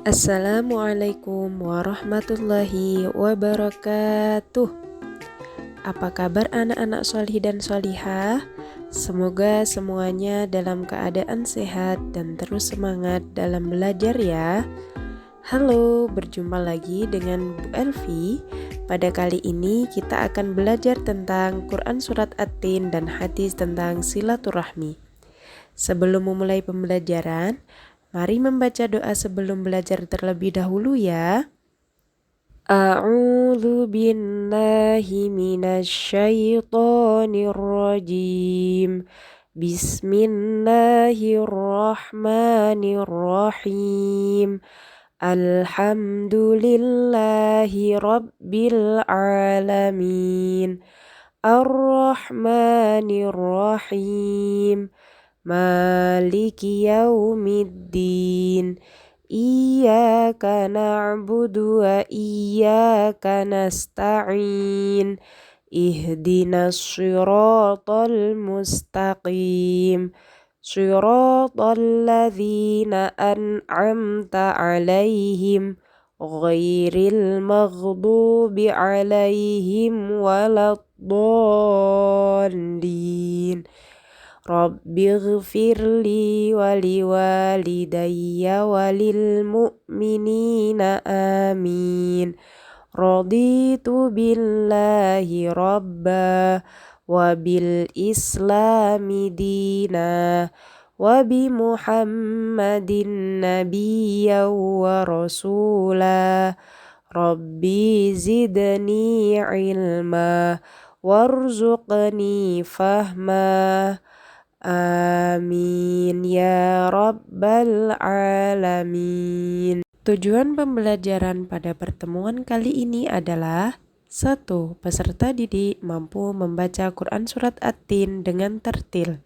Assalamualaikum warahmatullahi wabarakatuh. Apa kabar anak-anak solih dan solihah? Semoga semuanya dalam keadaan sehat dan terus semangat dalam belajar ya. Halo, berjumpa lagi dengan Bu Elvi. Pada kali ini kita akan belajar tentang Quran Surat At-Tin dan hadis tentang silaturahmi. Sebelum memulai pembelajaran, mari membaca doa sebelum belajar terlebih dahulu ya. A'udzu billahi minasyaitonir rajim. Bismillahirrahmanirrahim. Alhamdulillahi rabbil alamin. Ar-Rahmanir-Rahim. Maliki yaumiddin. Iyyaka na'budu wa iyyaka nasta'in. Ihdinas siratal mustaqim. Siratal ladzina an'amta 'alaihim ghairil maghdubi 'alaihim waladdallin. Rabbighfirli waliwalidayya walil mu'minina amin. Raditu billahi rabba wa bil islami dina wa bi muhammadin nabiyya wa rasula. Rabbi zidni ilma warzuqni fahma. Amin ya rabbal alamin. Tujuan pembelajaran pada pertemuan kali ini adalah 1. Peserta didik mampu membaca Quran Surat At-Tin dengan tertil.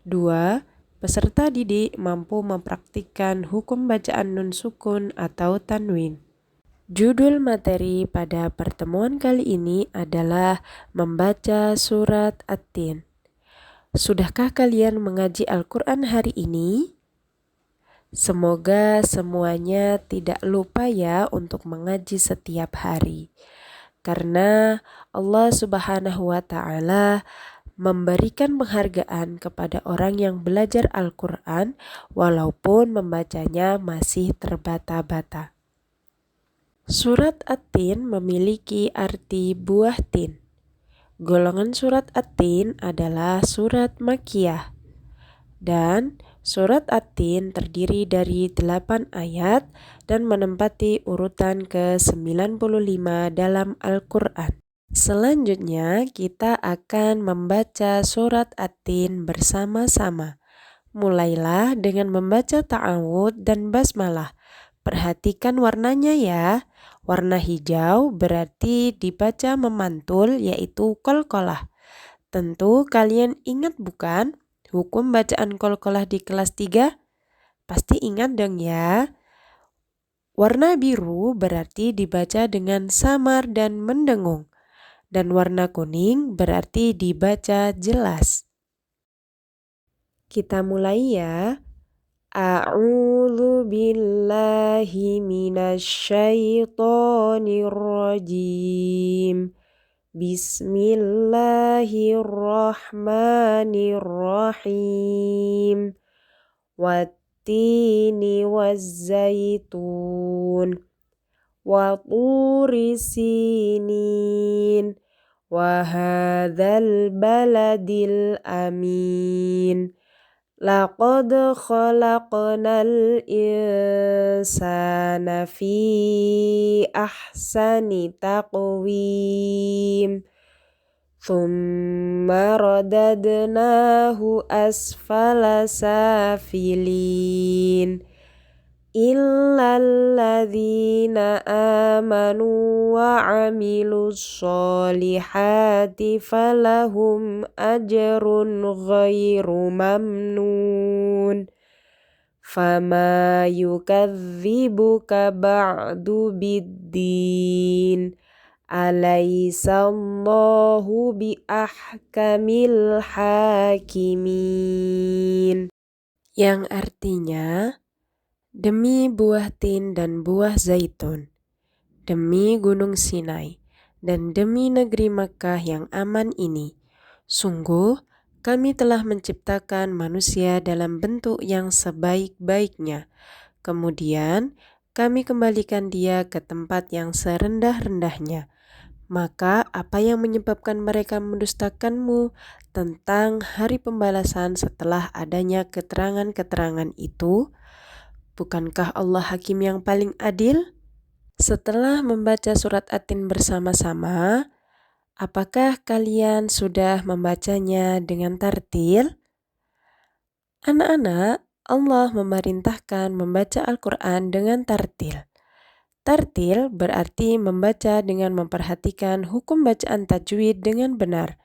2. Peserta didik mampu mempraktikkan hukum bacaan nun sukun atau tanwin. Judul materi pada pertemuan kali ini adalah membaca Surat At-Tin. Sudahkah kalian mengaji Al-Quran hari ini? Semoga semuanya tidak lupa ya untuk mengaji setiap hari. Karena Allah Subhanahu wa Ta'ala memberikan penghargaan kepada orang yang belajar Al-Quran walaupun membacanya masih terbata-bata. Surat At-Tin memiliki arti buah tin. Golongan surat At-Tin adalah surat Makkiyah. Dan surat At-Tin terdiri dari 8 ayat dan menempati urutan ke-95 dalam Al-Quran. Selanjutnya kita akan membaca surat At-Tin bersama-sama. Mulailah dengan membaca ta'awudz dan basmalah. Perhatikan warnanya ya. Warna hijau berarti dibaca memantul, yaitu qalqalah. Tentu kalian ingat bukan hukum bacaan qalqalah di kelas 3? Pasti ingat dong ya. Warna biru berarti dibaca dengan samar dan mendengung. Dan warna kuning berarti dibaca jelas. Kita mulai ya. A'udzu billahi minasyaitonir rajim. Bismillahirrahmanirrahim. Wattini wazzaitun. Wa turi sinin. Wa hadzal baladil amin. Laqad khalaqnal insana fi ahsani taqwim. Thumma radadnahu asfala safilin. Illal ladzina amanu wa 'amilus sholihati falahum ajrun ghairu mamnun. Fama yukadzibuka ba'du biddin. Alaisallahu biahkamil hakimin. Yang artinya, Demi buah tin dan buah zaitun, demi gunung Sinai, dan demi negeri Makkah yang aman ini, sungguh kami telah menciptakan manusia dalam bentuk yang sebaik-baiknya. Kemudian kami kembalikan dia ke tempat yang serendah-rendahnya. Maka apa yang menyebabkan mereka mendustakanmu tentang hari pembalasan setelah adanya keterangan-keterangan itu? Bukankah Allah Hakim yang paling adil? Setelah membaca surat At-Tin bersama-sama, apakah kalian sudah membacanya dengan tartil? Anak-anak, Allah memerintahkan membaca Al-Quran dengan tartil. Tartil berarti membaca dengan memperhatikan hukum bacaan tajwid dengan benar.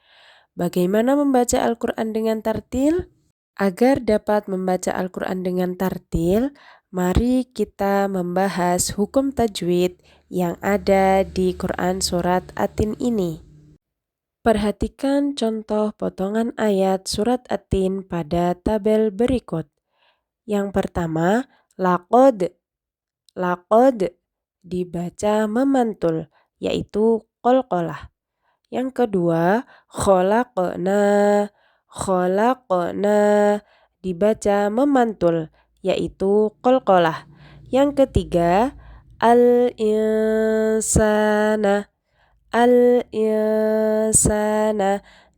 Bagaimana membaca Al-Quran dengan tartil? Agar dapat membaca Al-Quran dengan tartil, mari kita membahas hukum tajwid yang ada di Quran Surat At-Tin ini. Perhatikan contoh potongan ayat Surat At-Tin pada tabel berikut. Yang pertama, laqad. Laqad dibaca memantul, yaitu qalqalah. Yang kedua, khalaqna. Khalaqna dibaca memantul, yaitu qalqalah. Yang ketiga, al-insana. Al-insana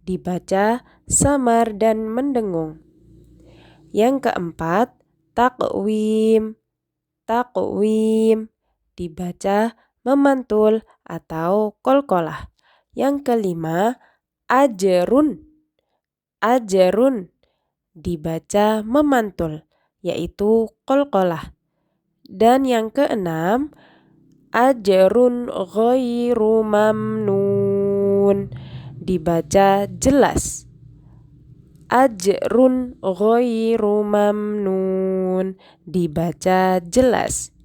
dibaca samar dan mendengung. Yang keempat, taqwim. Taqwim dibaca memantul atau qalqalah. Yang kelima, ajrun. Ajrun dibaca memantul, yaitu qalqalah. Dan yang keenam, ajrun ghairu mamnun dibaca jelas. Ajrun ghairu mamnun dibaca jelas.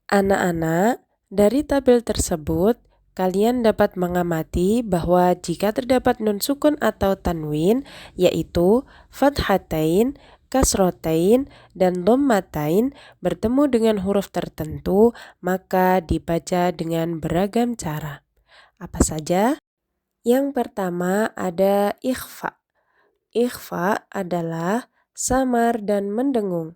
Anak-anak, dari tabel tersebut, kalian dapat mengamati bahwa jika terdapat nun sukun atau tanwin, yaitu fathatain, kasrotain, dan dhammatain bertemu dengan huruf tertentu, maka dibaca dengan beragam cara. Apa saja? Yang pertama ada ikhfa. Ikhfa adalah samar dan mendengung.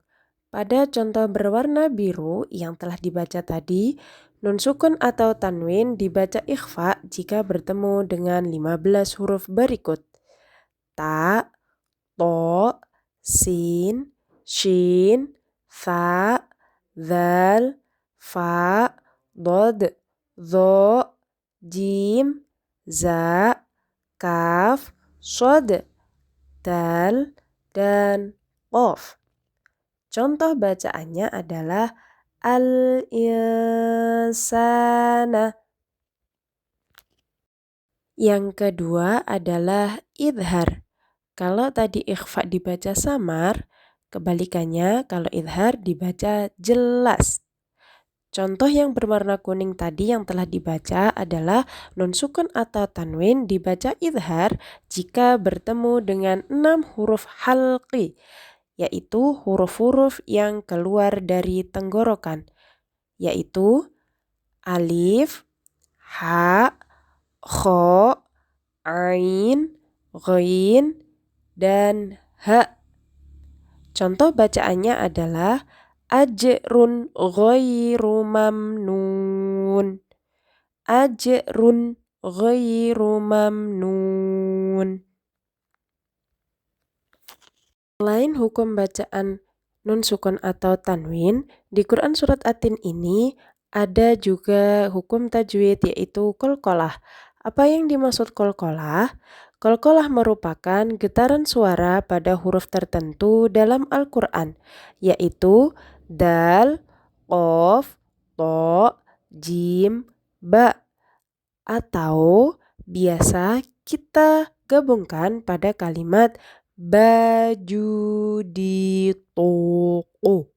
Pada contoh berwarna biru yang telah dibaca tadi, nun sukun atau tanwin dibaca ikhfa jika bertemu dengan 15 huruf berikut. Ta, to, sin, shin, fa, dhal, fa, dod, dho, jim, za, kaf, shod, dal, dan qaf. Contoh bacaannya adalah al-insana. Yang kedua adalah idhar. Kalau tadi ikhfa dibaca samar, kebalikannya kalau idhar dibaca jelas. Contoh yang berwarna kuning tadi yang telah dibaca adalah nun sukun atau tanwin dibaca idhar jika bertemu dengan 6 huruf halqi, yaitu huruf-huruf yang keluar dari tenggorokan, yaitu alif, ha, kho, ain, ghain, dan ha. Contoh bacaannya adalah ajrun ghairu mamnun. Ajrun ghairu mamnun. Selain hukum bacaan nun sukun atau tanwin, di Quran Surat At-Tin ini ada juga hukum tajwid yaitu qalqalah. Apa yang dimaksud qalqalah? Qalqalah merupakan getaran suara pada huruf tertentu dalam Al-Quran, yaitu dal, qaf, to, jim, ba. Atau biasa kita gabungkan pada kalimat baju di toko.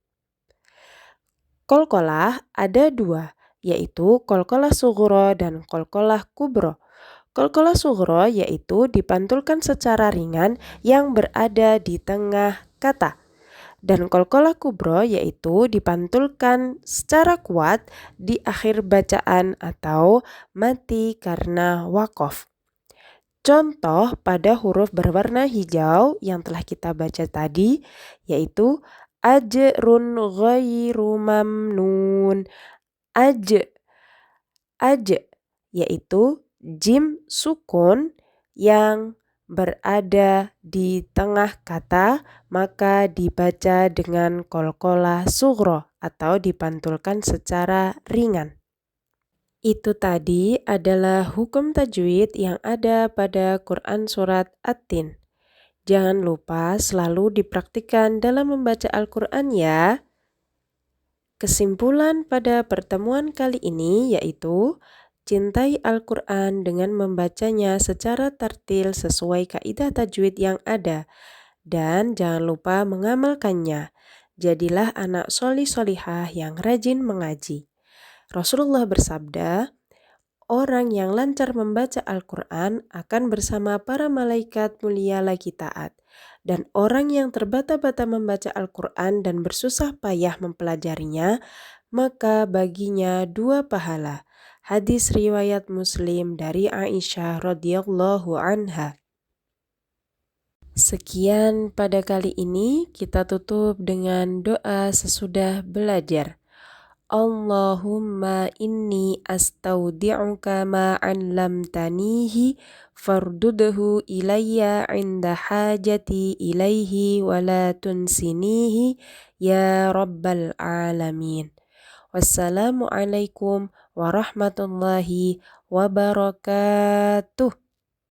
Qalqalah ada dua, yaitu qalqalah sughra dan qalqalah kubra. Qalqalah sughra yaitu dipantulkan secara ringan yang berada di tengah kata. Dan qalqalah kubro yaitu dipantulkan secara kuat di akhir bacaan atau mati karena waqaf. Contoh pada huruf berwarna hijau yang telah kita baca tadi yaitu ajrun ghairu mamnun. Aj yaitu jim sukun yang berada di tengah kata, maka dibaca dengan qalqalah sughra atau dipantulkan secara ringan. Itu tadi adalah hukum tajwid yang ada pada Quran Surat At-Tin. Jangan lupa selalu dipraktikkan dalam membaca Al-Quran ya. Kesimpulan pada pertemuan kali ini yaitu cintai Al-Quran dengan membacanya secara tartil sesuai kaidah tajwid yang ada. Dan jangan lupa mengamalkannya. Jadilah anak solih-solihah yang rajin mengaji. Rasulullah bersabda, orang yang lancar membaca Al-Quran akan bersama para malaikat mulia lagi taat. Dan orang yang terbata-bata membaca Al-Quran dan bersusah payah mempelajarinya, maka baginya 2 pahala. Hadis riwayat Muslim dari Aisyah radhiyallahu anha. Sekian pada kali ini, kita tutup dengan doa sesudah belajar. Allahumma inni astaudi'uka ma 'allamtanihi fardudhu ilayya 'inda hajati ilaihi wa la tunsinihi ya rabbal alamin. Wassalamualaikum warahmatullahi wabarakatuh.